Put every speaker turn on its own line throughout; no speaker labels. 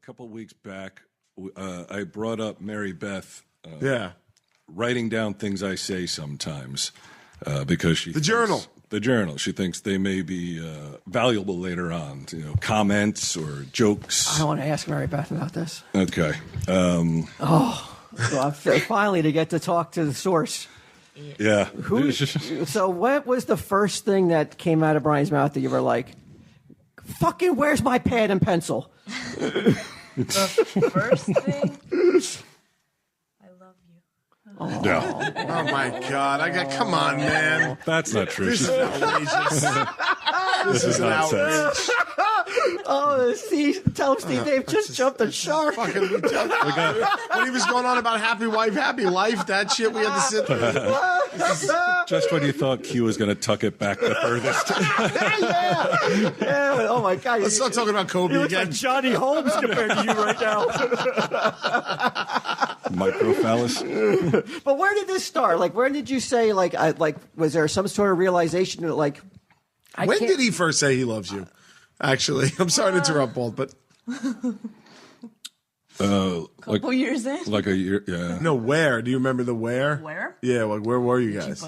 couple weeks back, I brought up M.Beth.
Yeah.
Writing down things I say sometimes because she
journal.
The journal. She thinks they may be valuable later on. You know, comments or jokes.
I want to ask M.Beth about this.
Okay.
So finally to get to talk to the source.
Yeah.
So what was the first thing that came out of Brian's mouth that you were like, fucking where's my pad and pencil?
The first thing? I love you.
Yeah.
Oh my God! Come on, man.
That's not true.
This is outrageous. This is an outrage.
Oh, Steve, tell him Steve Dave just jumped the shark.
Fucking, when he was going on about happy wife, happy life, that shit we had to sit through.
Just when you thought Q was going to tuck it back the furthest.
Yeah. Oh my God.
Let's start talking about Kobe
You
again.
like Johnny Holmes compared to you right now.
Microphallus.
But where did this start? Like, where did you say, was there some sort of realization that, like,
When did he first say he loves you? Actually, I'm sorry to interrupt, Walt, but
Couple years in.
Like a year, yeah.
no, where? Do you remember the where?
Where?
Yeah, like where were you guys?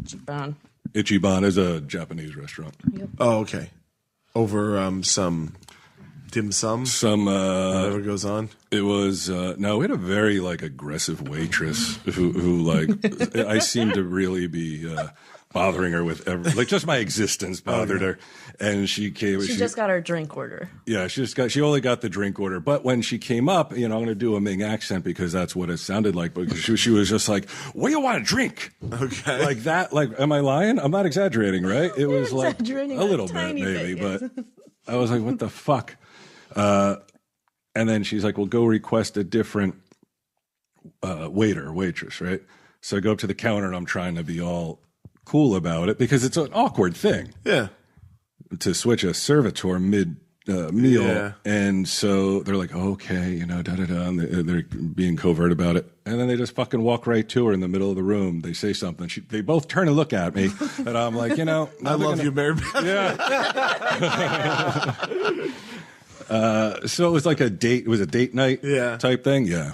Ichiban.
Ichiban is a Japanese restaurant.
Yep.
Oh, okay. Over some dim sum.
Some
Whatever goes on.
It was no, we had a very aggressive waitress who I seemed to really be bothering her with just my existence bothered her, and she came.
She just got her drink order.
Yeah, she only got the drink order, but when she came up, I'm going to do a Ming accent because that's what it sounded like. Because she was just like, "What do you want to drink?"
Okay,
like that. Like, am I lying? I'm not exaggerating, right? It was like a little bit, maybe,
yes.
but I was like, "What the fuck?" And then she's like, "Well, go request a different waiter or waitress, right?" So I go up to the counter and I'm trying to be all cool about it because it's an awkward thing.
Yeah.
To switch a servitor mid meal.
Yeah.
And so they're like, okay, and they're being covert about it. And then they just fucking walk right to her in the middle of the room. They say something. They both turn and look at me. And I'm like,
I love you, M.Beth.
Yeah. So it was like a date. It was a date night type thing. Yeah.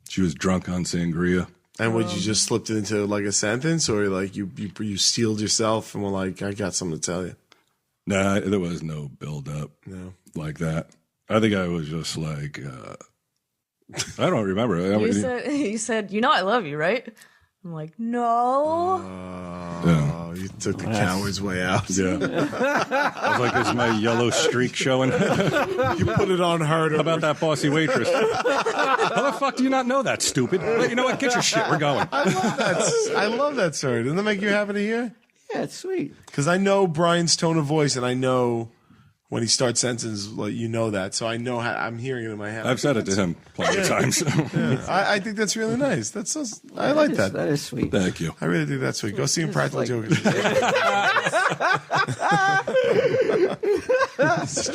She was drunk on sangria.
And would you just slipped it into like a sentence, or like you steeled yourself and were like, I got something to tell you?
Nah, there was no build up like that. I think I was just like, I don't remember.
You said, I love you, right? I'm like, no.
Oh, you took the coward's way out.
Yeah. I was like, is my yellow streak showing?
You put it on her.
How about that bossy waitress? How the fuck do you not know that, stupid? You know what? Get your shit. We're going.
I love that story. Doesn't that make you happy to hear?
Yeah, it's sweet.
Because I know Brian's tone of voice, and I know when he starts sentences, that. So I know I'm hearing it in my head.
I've said it to him plenty of times.
Yeah. I think that's really nice. I like that.
That is sweet.
Thank you.
I really think that's sweet. Go see him Practical Jokers. Just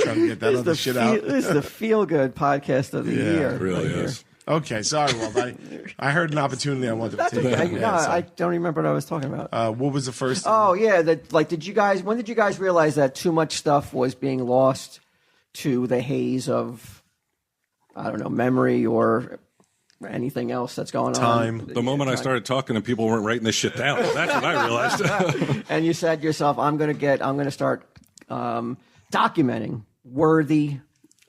trying to get that other shit out.
This is the feel-good podcast of the year.
It really is.
Okay, sorry, Walt. I heard an opportunity I wanted to take.
I don't remember what I was talking about.
What was the first?
Oh yeah, when did you guys realize that too much stuff was being lost to the haze of, I don't know, memory or anything else that's going on?
The moment I started talking and people weren't writing this shit down, that's what I realized.
And you said to yourself, I'm going to start documenting worthy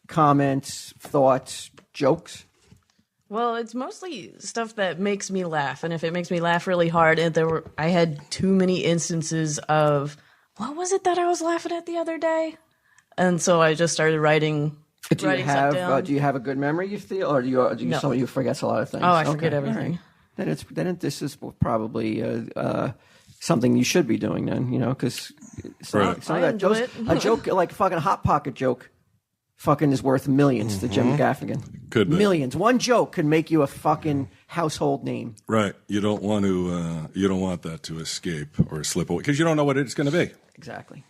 comments, thoughts, jokes.
Well, it's mostly stuff that makes me laugh, and if it makes me laugh really hard, and I had too many instances of what was it that I was laughing at the other day, and so I just started writing.
Do you have a good memory? You feel, or do you forget a lot of things?
Oh, I forget everything.
Right. Then this is probably something you should be doing then, because a joke like fucking Hot Pocket joke. Fucking is worth millions to Jim Gaffigan.
Could be.
Millions. One joke could make you a fucking household name.
Right. You don't want to. You don't want that to escape or slip away because you don't know what it's going to be.
Exactly.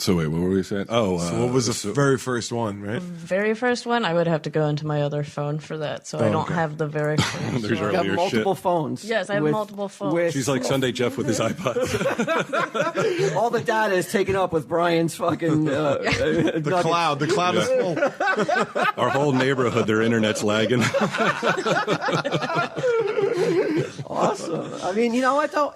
So wait, what were we saying? Oh,
So what was the very first one, right?
Very first one, I would have to go into my other phone for that, so I don't have the very first
There's
one.
You have
earlier
multiple
shit.
phones.
Yes, I have multiple phones.
She's like Sunday Jeff with his iPod.
All the data is taken up with Brian's fucking.
The cloud is full.
Our whole neighborhood, their internet's lagging.
Awesome. I mean, you know what though?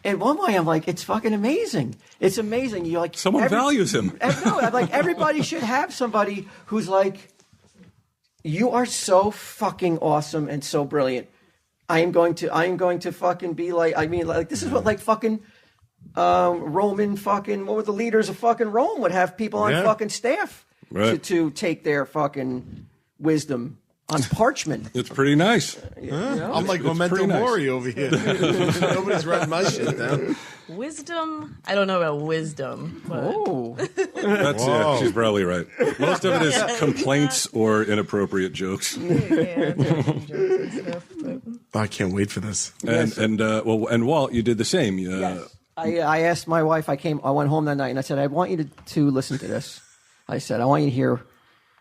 In one way, I'm like, it's fucking amazing. It's amazing. You like
Someone values him.
No, I'm like everybody should have somebody who's like, you are so fucking awesome and so brilliant. I am going to fucking be like. I mean, like this is what like fucking Roman fucking. What were the leaders of fucking Rome would have people on fucking staff to take their fucking wisdom on parchment.
It's pretty nice.
I'm like Memento Mori over here. Nobody's writing my shit down.
Wisdom? I don't know about wisdom. But...
Oh,
That's yeah, she's probably right. Most of it is complaints or inappropriate jokes.
I can't wait for this.
And Walt, you did the same.
yes. I asked my wife. I went home that night and I said, I want you to listen to this. I said, I want you to hear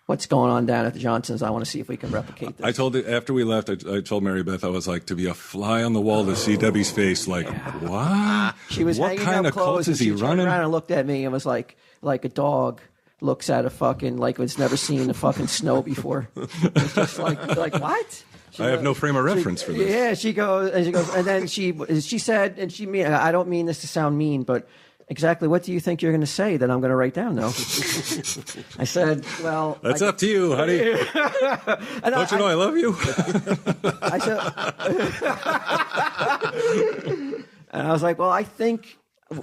what's going on down at the Johnsons. I want to see if we can replicate this.
I told it after we left. I told Mary Beth, I was like, to be a fly on the wall to see Debbie's face. Like, what?
She was
what
hanging
kind
up
of
clothes
cult is he
and she turned
running?
around and looked at me and was like a dog looks at a fucking like it's never seen the fucking snow before. It's just like what?
I have no frame of reference for this.
Yeah, she goes, and then she said, and she mean, I don't mean this to sound mean, but exactly what do you think you're going to say that I'm going to write down now? I said, well,
That's up to you, honey. Don't you know I love you?
I said, and I was like, well, I think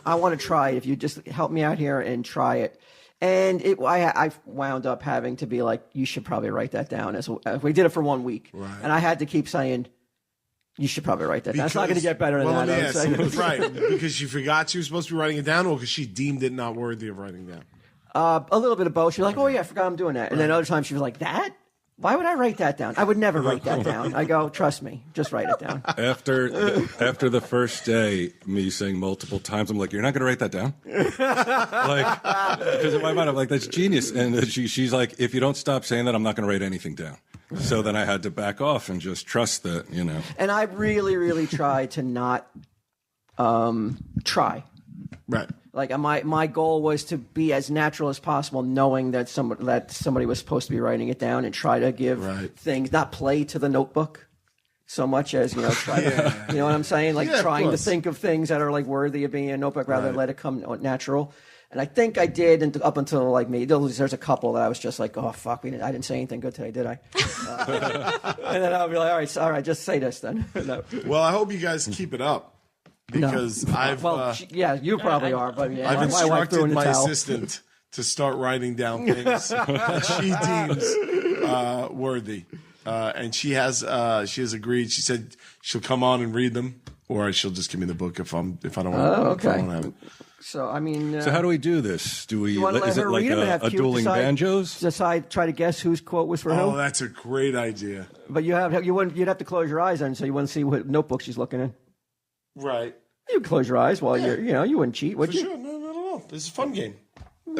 I want to try it. If you just help me out here and try it. And I wound up having to be like, you should probably write that down. As we did it for 1 week,
right.
And I had to keep saying, you should probably write that down. It's not going to get better than that.
Right, because she forgot she was supposed to be writing it down, or because she deemed it not worthy of writing down.
A little bit of both. She was like, oh yeah, I forgot I'm doing that. And then other times she was like, that? Why would I write that down? I would never write that down. I go, trust me, just write it down.
After the first day, me saying multiple times, I'm like, you're not going to write that down? Like, because in my mind, I'm like, that's genius. And she's like, if you don't stop saying that, I'm not going to write anything down. So then I had to back off and just trust that, you know.
And I really, really tried to not try.
Right.
Like my goal was to be as natural as possible, knowing that somebody was supposed to be writing it down, and try to give things, not play to the notebook so much as try to, you know what I'm saying? Like trying to think of things that are like worthy of being a notebook rather than let it come natural. And I think I did, and up until like me, there's a couple that I was just like, oh fuck, I didn't say anything good today, did I? And then I'll be like, all right, just say this then.
Well, I hope you guys keep it up. Because
you probably are, but yeah,
I've instructed my assistant to start writing down things that she deems worthy, and she has agreed. She said she'll come on and read them, or she'll just give me the book if I don't want to have it.
So I mean,
so how do we do this? Do we? Is it like a dueling banjos?
Try to guess whose quote was for who.
Oh, that's a great idea.
But you'd have to close your eyes on, so you wouldn't see what notebook she's looking in.
Right.
You can close your eyes while you wouldn't cheat, would you?
Sure. No. This is a fun game.
All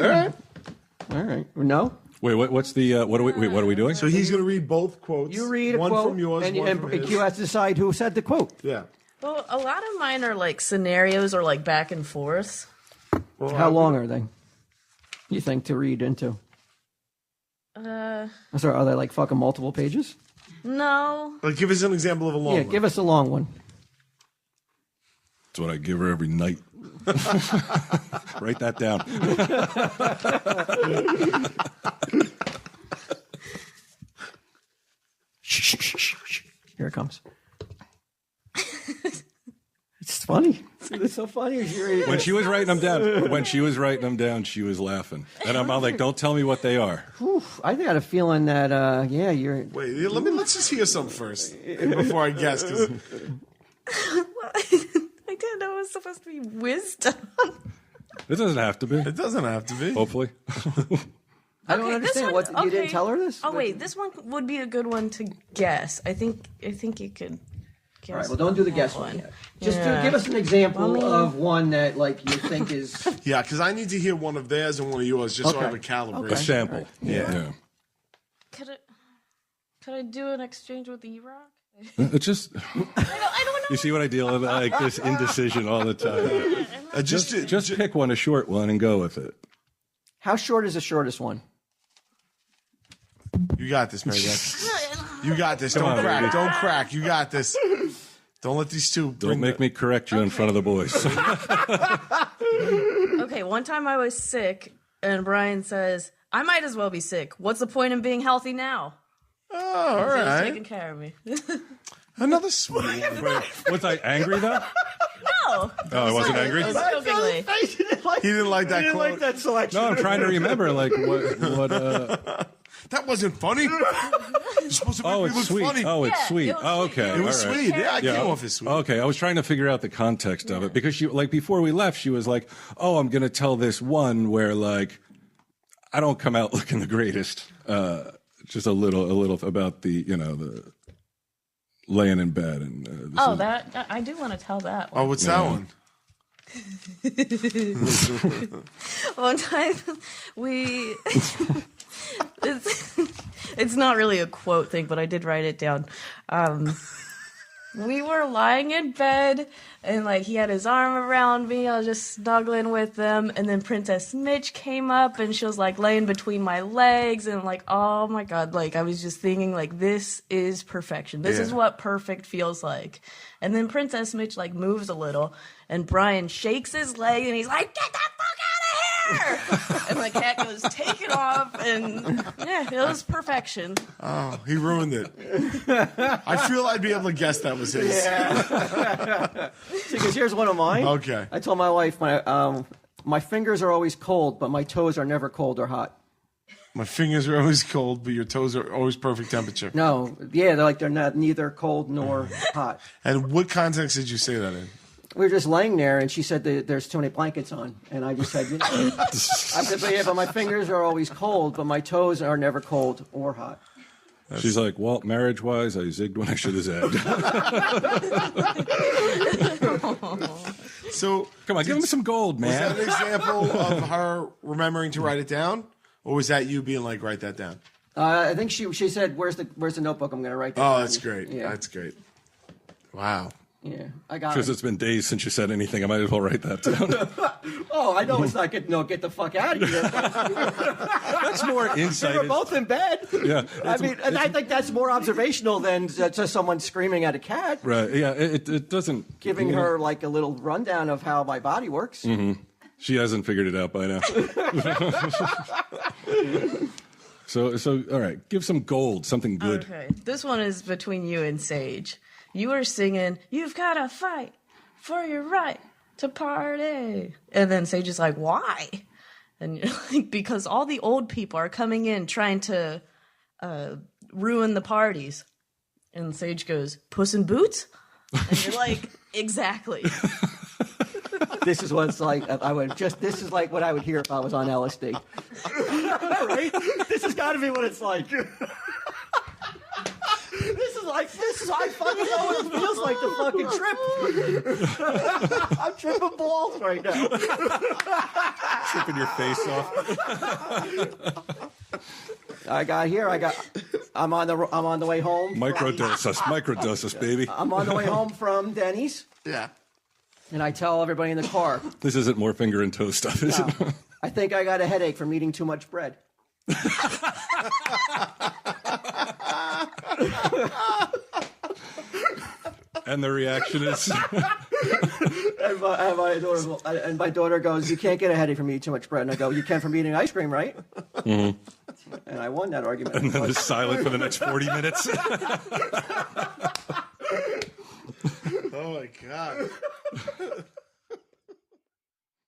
right. No.
Wait, what's the what are we doing?
So he's going to read both quotes.
You read
one
a quote
from yours,
and
one from his.
you have to decide who said the quote.
Yeah.
Well, a lot of mine are like scenarios or like back and forth.
Well, how long are they? You think to read into? Sorry, are they like fucking multiple pages?
No.
Like, give us an example of a long one.
Yeah, give us a long one.
That's what I give her every night. Write that down.
Here it comes. It's funny. It's so funny.
When she was writing them down, she was laughing. And I'm like, don't tell me what they are.
I got a feeling that, you're...
Wait, let's just hear some first before I guess.
I didn't know it was supposed to be wisdom.
It doesn't have to be.
It doesn't have to be.
Hopefully.
I don't understand. You didn't tell her this?
Oh, wait. This one would be a good one to guess. I think you could...
All right, well, don't do the guess one yet. Just give us an example of one that, like, you think is...
Yeah, because I need to hear one of theirs and one of yours, just so I have a calibration.
A sample.
Right.
Yeah.
Could I do an exchange with E-Rock?
It's just...
I don't know.
You see what I deal with? Like this indecision all the time. Just pick one, a short one, and go with it.
How short is the shortest one?
You got this, M.Beth. You got this. Don't crack. Don't crack. You got this. Don't let these two.
Don't make me correct you in front of the boys.
Okay, one time I was sick, and Brian says, I might as well be sick. What's the point in being healthy now?
Oh, all
So he's
right.
taking care of me.
Another sweet one.
Was I angry though?
No.
Oh, I wasn't angry?
It was jokingly.
He didn't like that quote.
like that selection.
No, I'm trying to remember, like, what
That wasn't funny. You're supposed to make me
it's
look
sweet.
funny.
Oh, it's
Yeah,
sweet.
it was
Oh,
sweet.
okay.
It was
all right.
sweet. Yeah, I came off as sweet.
Okay, I was trying to figure out the context of it because she, like, before we left, she was like, "Oh, I'm going to tell this one where, like, I don't come out looking the greatest. Just a little about the, the laying in bed and.
That I do want to tell that one.
Oh, what's that one?
One time it's not really a quote thing, but I did write it down. We were lying in bed, and like he had his arm around me. I was just snuggling with him, and then Princess Mitch came up, and she was like laying between my legs, and like, oh my god, like I was just thinking, like, this is perfection. This is what perfect feels like. And then Princess Mitch like moves a little, and Brian shakes his leg, and he's like, "Get the fuck out of here!" And my cat goes taking off, and yeah, it was perfection.
Oh, he ruined it. I feel I'd be able to guess that was his.
Yeah. See, because here's one of mine.
Okay.
I told my wife, my fingers are always cold, but my toes are never cold or hot.
My fingers are always cold, but your toes are always perfect temperature.
No, yeah, they're not neither cold nor hot.
And what context did you say that in?
We were just laying there, and she said there's too many blankets on, and I just said, I said, but my fingers are always cold, but my toes are never cold or hot.
She's like, Walt, marriage-wise, I zigged when I should have zagged.
So,
Come on, give him some gold,
was that
man.
an example of her remembering to write it down? Or was that you being like, write that down?
I think she said, "Where's the notebook? I'm going to write that."
Oh,
down."
that's great.
Yeah,
That's great. Wow.
yeah, I got
Because
it.
it's been days since you said anything. I might as well write that down.
Oh, I know it's not good. No, get the fuck out of here.
That's more insight.
We're both in bed.
Yeah.
I mean, and I think that's more observational than just someone screaming at a cat,
Right. Yeah. It doesn't.
giving her like a little rundown of how my body works.
She hasn't figured it out by now. So all right. Give some gold, something good.
Okay, this one is between you and Sage. You were singing, "You've got to fight for your right to party," and then Sage is like, "Why?" And you're like, "Because all the old people are coming in trying to ruin the parties." And Sage goes, "Puss in Boots?" And you're like, "Exactly."
This is what it's like. This is like what I would hear if I was on LSD. Right? This has got to be what it's like. This is I fucking know what it feels like to fucking trip. I'm tripping balls right now.
Tripping your face off.
I'm on the way home.
Microdoses, baby.
I'm on the way home from Denny's,
Yeah.
and I tell everybody in the car,
This isn't more finger and toe stuff, is it?
I think I got a headache from eating too much bread.
And the reaction is,
And my daughter goes, "You can't get a headache from eating too much bread." And I go, "You can from eating ice cream, right?" And I won that argument.
and then it's silent for the next 40 minutes.
Oh, my God.